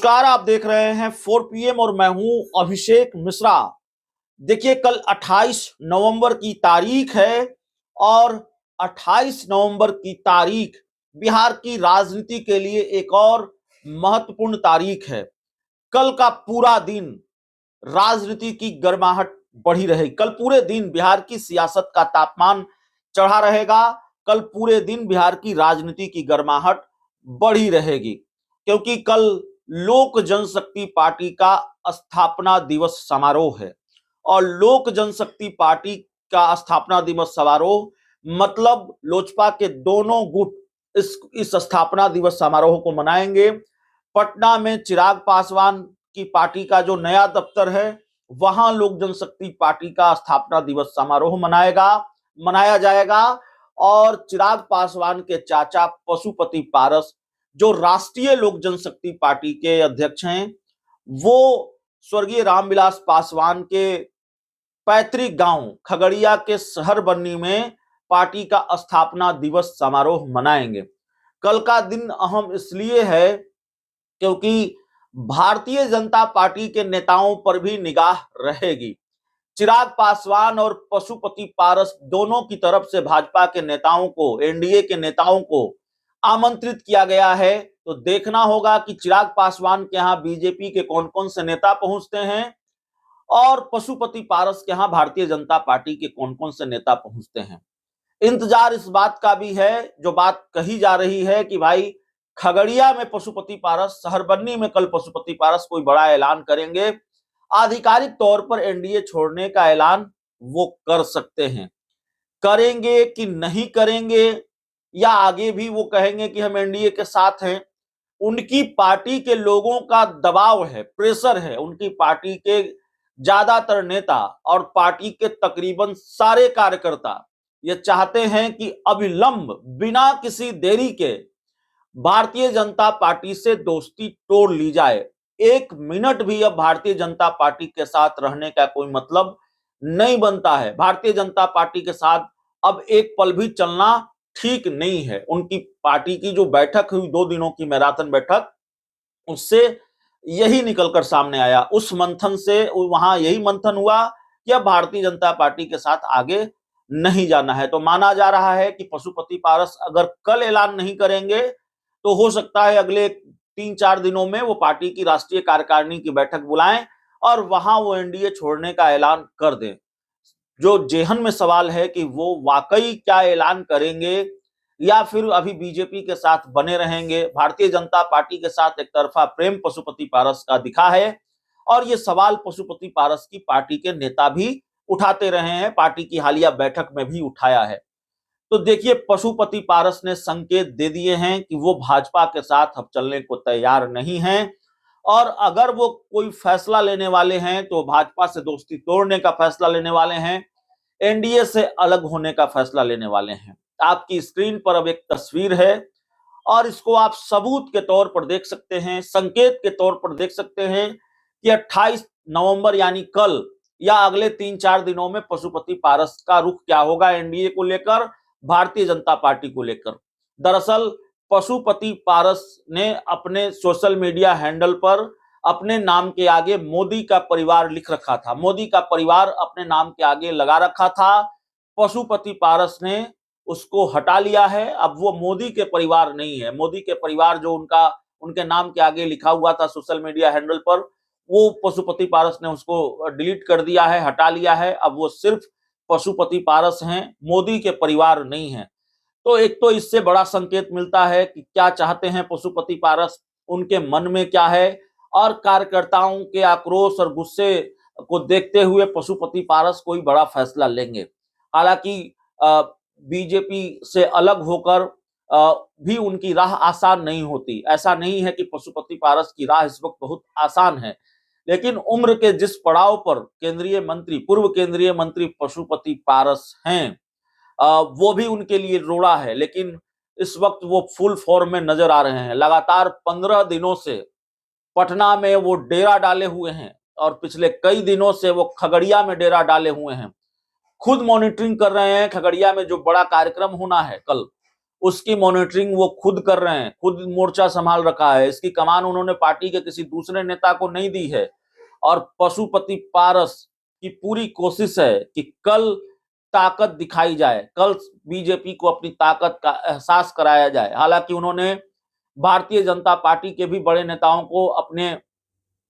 नमस्कार, आप देख रहे हैं 4 PM और मैं हूं अभिषेक मिश्रा। देखिए, कल 28 नवंबर की तारीख है और 28 नवंबर की तारीख बिहार की राजनीति के लिए एक और महत्वपूर्ण तारीख है। कल का पूरा दिन राजनीति की गर्माहट बढ़ी रहेगी। कल पूरे दिन बिहार की सियासत का तापमान चढ़ा रहेगा। कल पूरे दिन बिहार की राजनीति की गर्माहट बढ़ी रहेगी, क्योंकि कल लोक जनशक्ति पार्टी का स्थापना दिवस समारोह है। और लोक जनशक्ति पार्टी का स्थापना दिवस समारोह मतलब लोजपा के दोनों गुट इस स्थापना दिवस समारोह को मनाएंगे। पटना में चिराग पासवान की पार्टी का जो नया दफ्तर है, वहां लोक जनशक्ति पार्टी का स्थापना दिवस समारोह मनाया जाएगा। और चिराग पासवान के चाचा पशुपति पारस, जो राष्ट्रीय लोक जनशक्ति पार्टी के अध्यक्ष हैं, वो स्वर्गीय रामविलास पासवान के पैतृक गांव खगड़िया के शहर बन्नी में पार्टी का स्थापना दिवस समारोह मनाएंगे। कल का दिन अहम इसलिए है क्योंकि भारतीय जनता पार्टी के नेताओं पर भी निगाह रहेगी। चिराग पासवान और पशुपति पारस दोनों की तरफ से भाजपा के नेताओं को, एनडीए के नेताओं को आमंत्रित किया गया है। तो देखना होगा कि चिराग पासवान के यहाँ बीजेपी के कौन कौन से नेता पहुंचते हैं और पशुपति पारस के यहाँ भारतीय जनता पार्टी के कौन कौन से नेता पहुंचते हैं। इंतजार इस बात का भी है, जो बात कही जा रही है कि भाई खगड़िया में पशुपति पारस, शहरबन्नी में कल पशुपति पारस कोई बड़ा ऐलान करेंगे। आधिकारिक तौर पर एनडीए छोड़ने का ऐलान वो कर सकते हैं। करेंगे कि नहीं करेंगे, या आगे भी वो कहेंगे कि हम एनडीए के साथ हैं, उनकी पार्टी के लोगों का दबाव है, प्रेशर है। उनकी पार्टी के ज्यादातर नेता और पार्टी के तकरीबन सारे कार्यकर्ता ये चाहते हैं कि अविलंब, बिना किसी देरी के भारतीय जनता पार्टी से दोस्ती तोड़ ली जाए। एक मिनट भी अब भारतीय जनता पार्टी के साथ रहने का कोई मतलब नहीं बनता है। भारतीय जनता पार्टी के साथ अब एक पल भी चलना ठीक नहीं है। उनकी पार्टी की जो बैठक हुई 2 दिनों की मैराथन बैठक, उससे यही निकलकर सामने आया। उस मंथन से वहां यही मंथन हुआ कि अब भारतीय जनता पार्टी के साथ आगे नहीं जाना है। तो माना जा रहा है कि पशुपति पारस अगर कल ऐलान नहीं करेंगे तो हो सकता है अगले 3-4 दिनों में वो पार्टी की राष्ट्रीय कार्यकारिणी की बैठक बुलाएं और वहां वो एनडीए छोड़ने का ऐलान कर दें। जो जेहन में सवाल है कि वो वाकई क्या ऐलान करेंगे या फिर अभी बीजेपी के साथ बने रहेंगे। भारतीय जनता पार्टी के साथ एक तरफा प्रेम पशुपति पारस का दिखा है और ये सवाल पशुपति पारस की पार्टी के नेता भी उठाते रहे हैं, पार्टी की हालिया बैठक में भी उठाया है। तो देखिए, पशुपति पारस ने संकेत दे दिए हैं कि वो भाजपा के साथ अब चलने को तैयार नहीं हैं, और अगर वो कोई फैसला लेने वाले हैं तो भाजपा से दोस्ती तोड़ने का फैसला लेने वाले हैं, एनडीए से अलग होने का फैसला लेने वाले हैं। आपकी स्क्रीन पर अब एक तस्वीर है और इसको आप सबूत के तौर पर देख सकते हैं, संकेत के तौर पर देख सकते हैं कि 28 नवंबर यानी कल या अगले 3-4 दिनों में पशुपति पारस का रुख क्या होगा एनडीए को लेकर, भारतीय जनता पार्टी को लेकर। दरअसल पशुपति पारस ने अपने सोशल मीडिया हैंडल पर अपने नाम के आगे मोदी का परिवार लिख रखा था, मोदी का परिवार अपने नाम के आगे लगा रखा था। पशुपति पारस ने उसको हटा लिया है। अब वो मोदी के परिवार नहीं है। मोदी के परिवार जो उनके नाम के आगे लिखा हुआ था सोशल मीडिया हैंडल पर, वो पशुपति पारस ने उसको डिलीट कर दिया है, हटा लिया है। अब वो सिर्फ पशुपति पारस हैं, मोदी के परिवार नहीं है। तो एक तो इससे बड़ा संकेत मिलता है कि क्या चाहते हैं पशुपति पारस, उनके मन में क्या है, और कार्यकर्ताओं के आक्रोश और गुस्से को देखते हुए पशुपति पारस कोई बड़ा फैसला लेंगे। हालांकि बीजेपी से अलग होकर भी उनकी राह आसान नहीं होती। ऐसा नहीं है कि पशुपति पारस की राह इस वक्त बहुत आसान है, लेकिन उम्र के जिस पड़ाव पर पूर्व केंद्रीय मंत्री पशुपति पारस हैं, वो भी उनके लिए रोड़ा है। लेकिन इस वक्त वो फुल फॉर्म में नजर आ रहे हैं। लगातार 15 दिनों से पटना में वो डेरा डाले हुए हैं और पिछले कई दिनों से वो खगड़िया में डेरा डाले हुए हैं। खुद मॉनिटरिंग कर रहे हैं खगड़िया में जो बड़ा कार्यक्रम होना है कल, उसकी मॉनिटरिंग वो खुद कर रहे हैं, खुद मोर्चा संभाल रखा है। इसकी कमान उन्होंने पार्टी के किसी दूसरे नेता को नहीं दी है। और पशुपति पारस की पूरी कोशिश है कि कल ताकत दिखाई जाए, कल बीजेपी को अपनी ताकत का एहसास कराया जाए। हालांकि उन्होंने भारतीय जनता पार्टी के भी बड़े नेताओं को अपने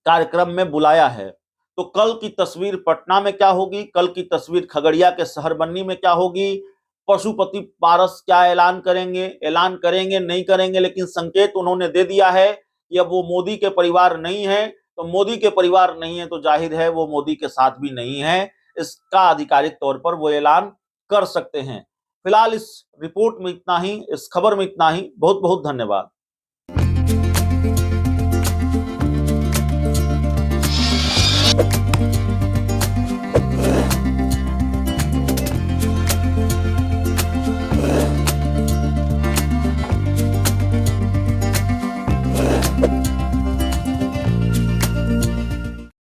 कार्यक्रम में बुलाया है। तो कल की तस्वीर पटना में क्या होगी, कल की तस्वीर खगड़िया के शहरबन्नी में क्या होगी, पशुपति पारस क्या ऐलान करेंगे नहीं करेंगे, लेकिन संकेत उन्होंने दे दिया है कि अब वो मोदी के परिवार नहीं है। तो मोदी के परिवार नहीं है तो जाहिर है वो मोदी के साथ भी नहीं है, इसका आधिकारिक तौर पर वो ऐलान कर सकते हैं। फिलहाल इस रिपोर्ट में इतना ही, इस खबर में इतना ही। बहुत बहुत धन्यवाद।